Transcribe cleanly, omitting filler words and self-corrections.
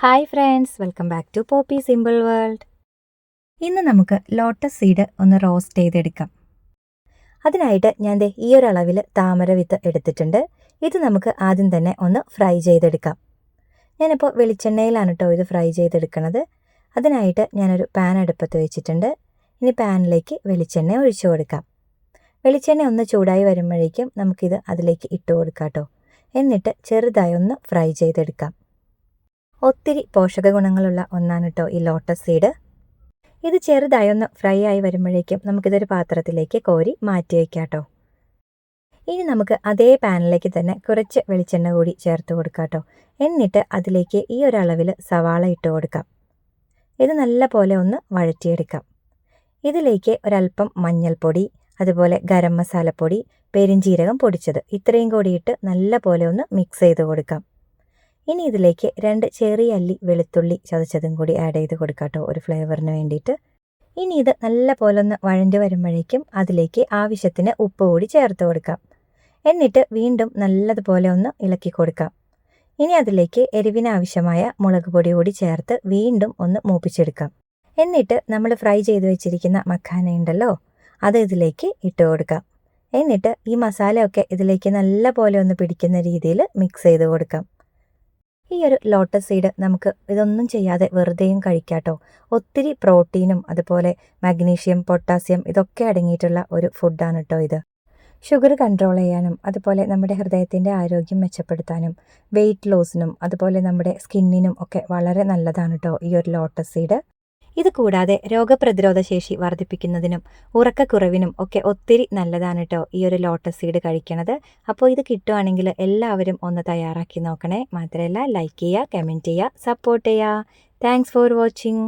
Hi friends, welcome back to Poppy Simple World. ഇന്ന് നമുക്ക് lotus seed ഒന്ന് roast ചെയ്തെടുക്കാം. അതിനായിട്ട് ഞാൻ ഈ ഒരു അളവിൽ താമര വിത്ത് എടുത്തിട്ടുണ്ട്. ഇത് നമുക്ക് ആദ്യം തന്നെ ഒന്ന് ഫ്രൈ ചെയ്തെടുക്കാം. ഞാനിപ്പോൾ വെളിച്ചെണ്ണയിലാണ് കേട്ടോ ഇത് ഫ്രൈ ചെയ്തെടുക്കുന്നത്. അതിനായിട്ട് ഞാനൊരു പാൻ അടുപ്പത്ത് വെച്ചിട്ടുണ്ട്. ഇനി പാനിലേക്ക് വെളിച്ചെണ്ണ ഒഴിച്ചു കൊടുക്കാം. വെളിച്ചെണ്ണ ഒന്ന് ചൂടായി വരുമ്പോഴേക്കും നമുക്കിത് അതിലേക്ക് ഇട്ട് കൊടുക്കാം കേട്ടോ. എന്നിട്ട് ചെറുതായി ഒന്ന് ഫ്രൈ ചെയ്തെടുക്കാം. ഒത്തിരി പോഷക ഗുണങ്ങളുള്ള ഒന്നാണ് കേട്ടോ ഈ ലോട്ടസ് സീഡ്. ഇത് ചെറുതായി ഒന്ന് ഫ്രൈ ആയി വരുമ്പോഴേക്കും നമുക്കിതൊരു പാത്രത്തിലേക്ക് കോരി മാറ്റി വയ്ക്കാം കേട്ടോ. ഇനി നമുക്ക് അതേ പാനിലേക്ക് തന്നെ കുറച്ച് വെളിച്ചെണ്ണ കൂടി ചേർത്ത് കൊടുക്കാം കേട്ടോ. എന്നിട്ട് അതിലേക്ക് ഈ ഒരു അളവിൽ സവാള ഇട്ട് കൊടുക്കാം. ഇത് നല്ല പോലെ ഒന്ന് വഴറ്റിയെടുക്കാം. ഇതിലേക്ക് ഒരല്പം മഞ്ഞൾപ്പൊടി, അതുപോലെ ഗരം മസാലപ്പൊടി, പെരിഞ്ജീരകം പൊടിച്ചത് ഇത്രയും കൂടിയിട്ട് നല്ല പോലെ ഒന്ന് മിക്സ് ചെയ്ത് കൊടുക്കാം. ഇനി ഇതിലേക്ക് 2 ചെറിയ അല്ലി വെളുത്തുള്ളി ചതച്ചതും കൂടി ആഡ് ചെയ്ത് കൊടുക്കാം കേട്ടോ, ഒരു ഫ്ലേവറിന് വേണ്ടിയിട്ട്. ഇനി ഇത് നല്ല പോലെ ഒന്ന് വഴണ്ടി വരുമ്പോഴേക്കും അതിലേക്ക് ആവശ്യത്തിന് ഉപ്പ് കൂടി ചേർത്ത് കൊടുക്കാം. എന്നിട്ട് വീണ്ടും നല്ലതുപോലെ ഒന്ന് ഇളക്കി കൊടുക്കാം. ഇനി അതിലേക്ക് എരിവിന് ആവശ്യമായ മുളക് പൊടി കൂടി ചേർത്ത് വീണ്ടും ഒന്ന് മൂപ്പിച്ചെടുക്കാം. എന്നിട്ട് നമ്മൾ ഫ്രൈ ചെയ്ത് വെച്ചിരിക്കുന്ന മഖാന ഉണ്ടല്ലോ, അത് ഇതിലേക്ക് ഇട്ട് കൊടുക്കാം. എന്നിട്ട് ഈ മസാലയൊക്കെ ഇതിലേക്ക് നല്ല പോലെ ഒന്ന് പിടിക്കുന്ന രീതിയിൽ മിക്സ് ചെയ്ത് കൊടുക്കാം. ഈ ഒരു ലോട്ടസ് സീഡ് നമുക്ക് ഇതൊന്നും ചെയ്യാതെ വെറുതെയും കഴിക്കാട്ടോ. ഒത്തിരി പ്രോട്ടീനും അതുപോലെ മഗ്നീഷ്യം, പൊട്ടാസ്യം ഇതൊക്കെ അടങ്ങിയിട്ടുള്ള ഒരു ഫുഡാണ് കേട്ടോ ഇത്. ഷുഗർ കൺട്രോൾ ചെയ്യാനും അതുപോലെ നമ്മുടെ ഹൃദയത്തിൻ്റെ ആരോഗ്യം മെച്ചപ്പെടുത്താനും വെയിറ്റ് ലോസിനും അതുപോലെ നമ്മുടെ സ്കിന്നിനും ഒക്കെ വളരെ നല്ലതാണ് കേട്ടോ ഈ ഒരു ലോട്ടസ് സീഡ്. ഇത് കൂടാതെ രോഗപ്രതിരോധ ശേഷി വർദ്ധിപ്പിക്കുന്നതിനും ഉറക്കക്കുറവിനും ഒക്കെ ഒത്തിരി നല്ലതാണ് കേട്ടോ ഈ ഒരു ലോട്ടസ് സീഡ് കഴിക്കണത്. അപ്പോൾ ഇത് കിട്ടുവാണെങ്കിൽ എല്ലാവരും ഒന്ന് തയ്യാറാക്കി നോക്കണേ. മാത്രമല്ല ലൈക്ക് ചെയ്യുക, കമൻറ്റ് ചെയ്യുക, സപ്പോർട്ട് ചെയ്യുക. Thanks for watching.